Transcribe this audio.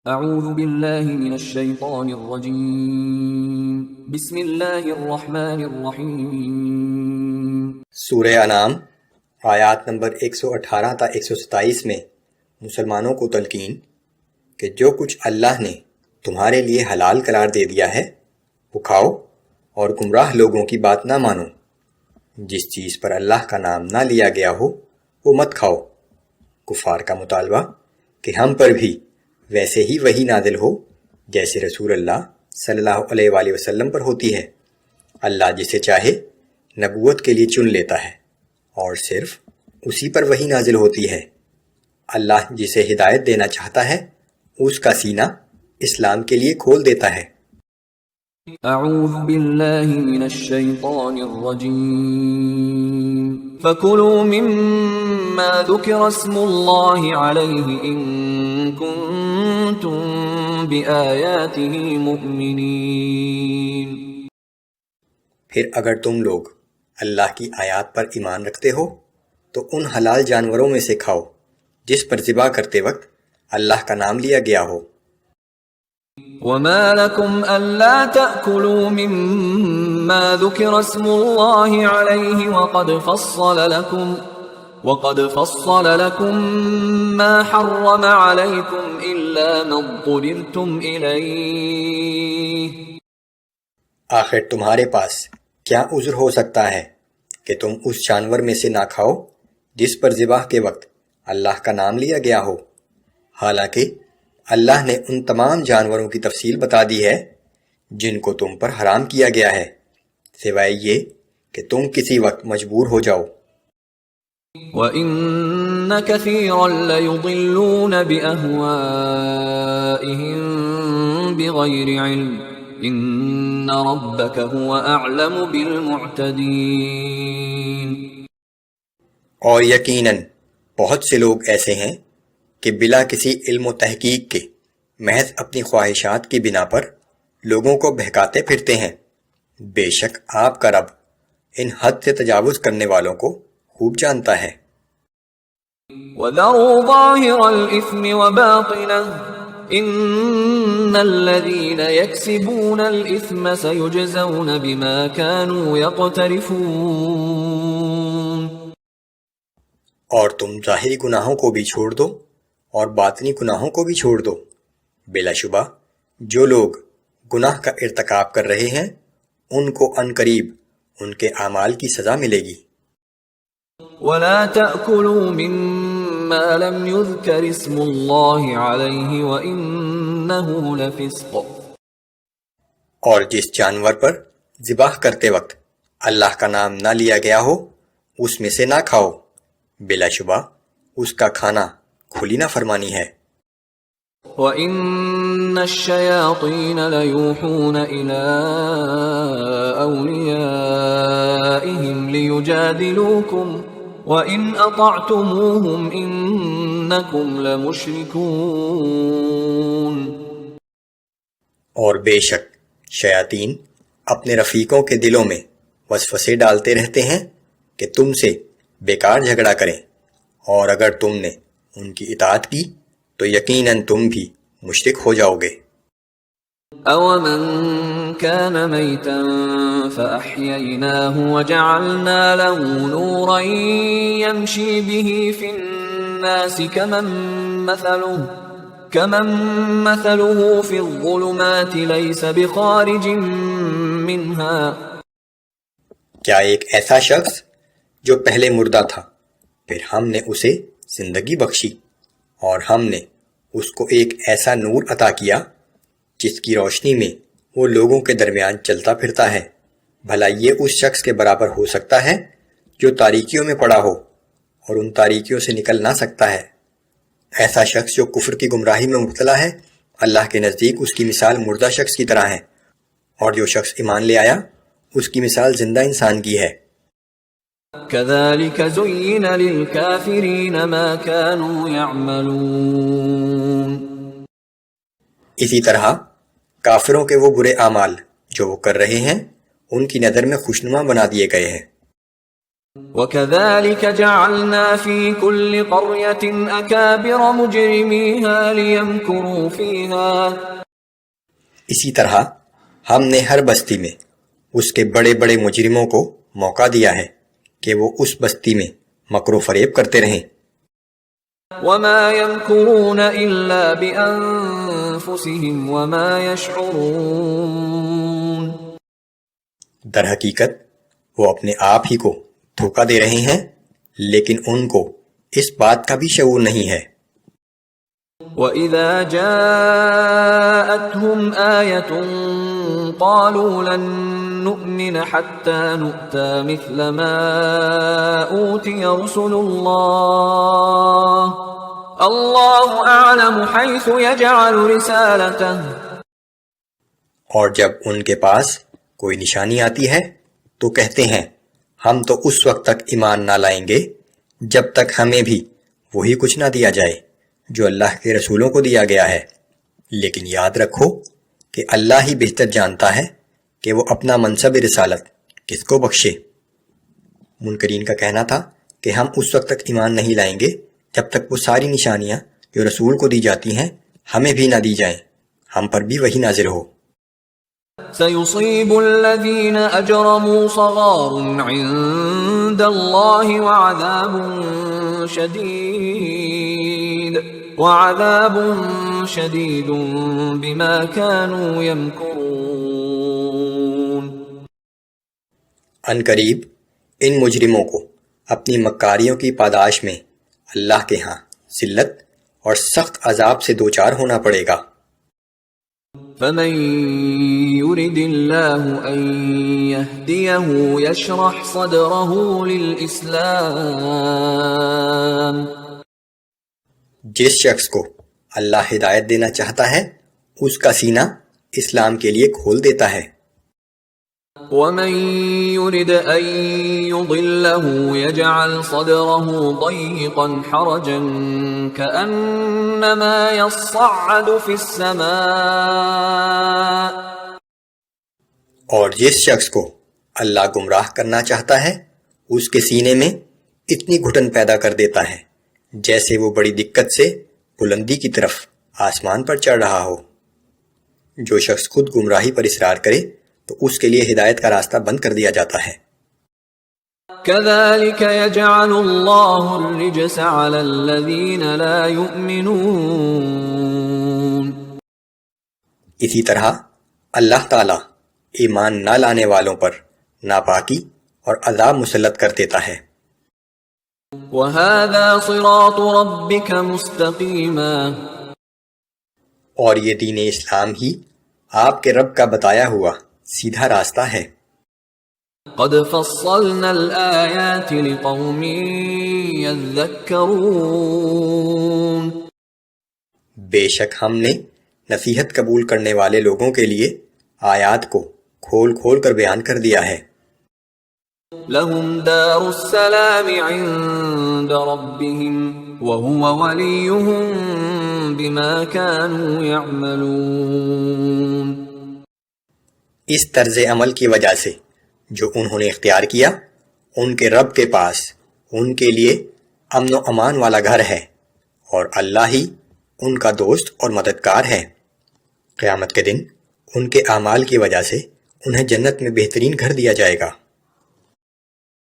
اعوذ باللہ من الشیطان الرجیم بسم اللہ الرحمن الرحیم۔ سورہ انعام آیات نمبر 118 تا 127 میں مسلمانوں کو تلقین کہ جو کچھ اللہ نے تمہارے لیے حلال قرار دے دیا ہے وہ کھاؤ، اور گمراہ لوگوں کی بات نہ مانو۔ جس چیز پر اللہ کا نام نہ لیا گیا ہو وہ مت کھاؤ۔ کفار کا مطالبہ کہ ہم پر بھی ویسے ہی وحی نازل ہو جیسے رسول اللہ صلی اللہ علیہ وآلہ وسلم پر ہوتی ہے۔ اللہ جسے چاہے نبوت کے لیے چن لیتا ہے اور صرف اسی پر وحی نازل ہوتی ہے۔ اللہ جسے ہدایت دینا چاہتا ہے اس کا سینہ اسلام کے لیے کھول دیتا ہے۔ اعوذ باللہ من الشیطان الرجیم فَكُلُوا مِمَّا ذُكِرَ اسْمُ اللَّهِ عَلَيْهِ إِن كُنتُم بِآيَاتِهِ مُؤْمِنِينَ۔ پھر اگر تم لوگ اللہ کی آیات پر ایمان رکھتے ہو تو ان حلال جانوروں میں سے کھاؤ جس پر ذبح کرتے وقت اللہ کا نام لیا گیا ہو۔ وَمَا لَكُمْ أَلَّا تَأْكُلُوا مِمَّا ذُكِرَ اسْمُ اللَّهِ عَلَيْهِ وَقَدْ فَصَّلَ لَكُم مَّا حَرَّمَ عَلَيْكُمْ إِلَّا مَا اضْطُرِرْتُمْ إِلَيْهِ۔ آخر تمہارے پاس کیا عذر ہو سکتا ہے کہ تم اس جانور میں سے نہ کھاؤ جس پر ذبح کے وقت اللہ کا نام لیا گیا ہو، حالانکہ اللہ نے ان تمام جانوروں کی تفصیل بتا دی ہے جن کو تم پر حرام کیا گیا ہے، سوائے یہ کہ تم کسی وقت مجبور ہو جاؤ۔ وَإِنَّ كَثِيرًا لَيُضِلُّونَ بِأَهْوَائِهِم بِغَيْرِ عِلْمٍ إِنَّ رَبَّكَ هُوَ أَعْلَمُ بِالْمُعْتَدِينَ۔ اور یقیناً بہت سے لوگ ایسے ہیں کہ بلا کسی علم و تحقیق کے محض اپنی خواہشات کی بنا پر لوگوں کو بہکاتے پھرتے ہیں۔ بے شک آپ کا رب ان حد سے تجاوز کرنے والوں کو خوب جانتا ہے۔ وَذَرُوا ظَاهِرَ الْإِثْمِ وَبَاطِنَهُ إِنَّ الَّذِينَ يَكْسِبُونَ الْإِثْمَ سَيُجْزَوْنَ بِمَا كَانُوا يَقْتَرِفُونَ۔ اور تم ظاہری گناہوں کو بھی چھوڑ دو اور باطنی گناہوں کو بھی چھوڑ دو، بلا شبہ جو لوگ گناہ کا ارتکاب کر رہے ہیں ان کو عنقریب ان کے اعمال کی سزا ملے گی۔ وَلَا تَأْكُلُوا مِمَّا لَمْ يُذْكَرِ اسْمُ اللَّهِ عَلَيْهِ وَإِنَّهُ لَفِسْقٌ۔ اور جس جانور پر ذبح کرتے وقت اللہ کا نام نہ لیا گیا ہو اس میں سے نہ کھاؤ، بلا شبہ اس کا کھانا کھلی نافرمانی ہے۔ وَإِنَّ الشَّيَاطِينَ لَيُوحُونَ إِلَىٰ أَوْلِيَائِهِمْ لِيُجَادِلُوكُمْ وَإِنْ أَطَعْتُمُوهُمْ إِنَّكُمْ لَمُشْرِكُونَ۔ اور بے شک شیاطین اپنے رفیقوں کے دلوں میں وسوسے ڈالتے رہتے ہیں کہ تم سے بیکار جھگڑا کریں، اور اگر تم نے ان کی اطاعت کی تو یقیناً تم بھی مشرک ہو جاؤ گے۔ أَوَمَنْ كَانَ مَيْتًا فَأَحْيَيْنَاهُ وَجَعَلْنَا لَهُ نُورًا يَمْشِي بِهِ فِي النَّاسِ كَمَنْ مَثَلُهُ فِي الظُّلُمَاتِ لَيْسَ بِخَارِجٍ مِّنْهَا۔ کیا ایک ایسا شخص جو پہلے مردہ تھا پھر ہم نے اسے زندگی بخشی اور ہم نے اس کو ایک ایسا نور عطا کیا جس کی روشنی میں وہ لوگوں کے درمیان چلتا پھرتا ہے، بھلا یہ اس شخص کے برابر ہو سکتا ہے جو تاریکیوں میں پڑا ہو اور ان تاریکیوں سے نکل نہ سکتا ہے؟ ایسا شخص جو کفر کی گمراہی میں مبتلا ہے اللہ کے نزدیک اس کی مثال مردہ شخص کی طرح ہے، اور جو شخص ایمان لے آیا اس کی مثال زندہ انسان کی ہے۔ كَذَلِكَ زُيِّنَ لِلْكَافِرِينَ مَا كَانُوا يَعْمَلُونَ۔ اسی طرح کافروں کے وہ برے اعمال جو وہ کر رہے ہیں ان کی نظر میں خوشنما بنا دیے گئے ہیں۔ وَكَذَلِكَ جَعَلْنَا فِي كُلِّ قَرْيَةٍ أَكَابِرَ مُجْرِمِيهَا لِيَمْكُرُوا فِيهَا، اسی طرح ہم نے ہر بستی میں اس کے بڑے بڑے مجرموں کو موقع دیا ہے کہ وہ اس بستی میں مکر و فریب کرتے رہیں۔ وَمَا يَمْكُرُونَ إِلَّا بِأَنفُسِهِمْ وَمَا يَشْعُرُونَ، در حقیقت وہ اپنے آپ ہی کو دھوکہ دے رہے ہیں، لیکن ان کو اس بات کا بھی شعور نہیں ہے۔ وَإِذَا جَاءَتْهُمْ آيَةٌ قَالُوا لَن نُّؤْمِنَ حَتَّى نُؤْتَى مِثْلَ مَا أُوتِيَ رُسُلُ اللَّهِ أَعْلَمُ حَيْثُ يَجْعَلُ رِسَالَتَهُ، اور جب ان کے پاس کوئی نشانی آتی ہے تو کہتے ہیں ہم تو اس وقت تک ایمان نہ لائیں گے جب تک ہمیں بھی وہی کچھ نہ دیا جائے جو اللہ کے رسولوں کو دیا گیا ہے، لیکن یاد رکھو کہ اللہ ہی بہتر جانتا ہے کہ وہ اپنا منصب رسالت کس کو بخشے۔ منکرین کا کہنا تھا کہ ہم اس وقت تک ایمان نہیں لائیں گے جب تک وہ ساری نشانیاں جو رسول کو دی جاتی ہیں ہمیں بھی نہ دی جائیں، ہم پر بھی وہی نازل ہو۔ سَيُصِيبُ الَّذِينَ أَجْرَمُوا صَغَارٌ عِندَ اللَّهِ وَعَذَابٌ شَدِيدٌ بِمَا كَانُوا يَمْكُرُونَ۔ ان قریب ان مجرموں کو اپنی مکاریوں کی پاداش میں اللہ کے ہاں ذلت اور سخت عذاب سے دوچار ہونا پڑے گا۔ فَمَن يُرِدِ اللَّهُ أَن يَهْدِيَهُ يَشْرَحْ صَدْرَهُ لِلْإِسْلَامِ، جس شخص کو اللہ ہدایت دینا چاہتا ہے اس کا سینہ اسلام کے لیے کھول دیتا ہے۔ وَمَن يُرِدْ أَن يُضِلَّهُ يَجْعَلْ صَدْرَهُ ضَيِّقًا حَرَجًا كَأَنَّمَا يَصَّعَّدُ فِي السَّمَاءِ، اور جس شخص کو اللہ گمراہ کرنا چاہتا ہے اس کے سینے میں اتنی گھٹن پیدا کر دیتا ہے جیسے وہ بڑی دقت سے بلندی کی طرف آسمان پر چڑھ رہا ہو۔ جو شخص خود گمراہی پر اصرار کرے تو اس کے لیے ہدایت کا راستہ بند کر دیا جاتا ہے۔ كَذَلِكَ يَجْعَلُ اللَّهُ الرِّجْسَ عَلَى الَّذِينَ لَا يُؤْمِنُونَ، اسی طرح اللہ تعالیٰ ایمان نہ لانے والوں پر ناپاکی اور عذاب مسلط کر دیتا ہے۔ وَهَذَا صِرَاطُ رَبِّكَ مُسْتَقِيمًا، اور یہ دین اسلام ہی آپ کے رب کا بتایا ہوا سیدھا راستہ ہے۔ قَدْ فَصَّلْنَا الْآيَاتِ لِقَوْمٍ يَذَّكَّرُونَ، بے شک ہم نے نصیحت قبول کرنے والے لوگوں کے لیے آیات کو کھول کھول کر بیان کر دیا ہے۔ لَهُمْ دَارُ السَّلَامِ عِندَ رَبِّهِمْ وَهُوَ وَلِيُّهُمْ بِمَا كَانُوا يَعْمَلُونَ، اس طرز عمل کی وجہ سے جو انہوں نے اختیار کیا ان کے رب کے پاس ان کے لیے امن و امان والا گھر ہے، اور اللہ ہی ان کا دوست اور مددگار ہے۔ قیامت کے دن ان کے اعمال کی وجہ سے انہیں جنت میں بہترین گھر دیا جائے گا۔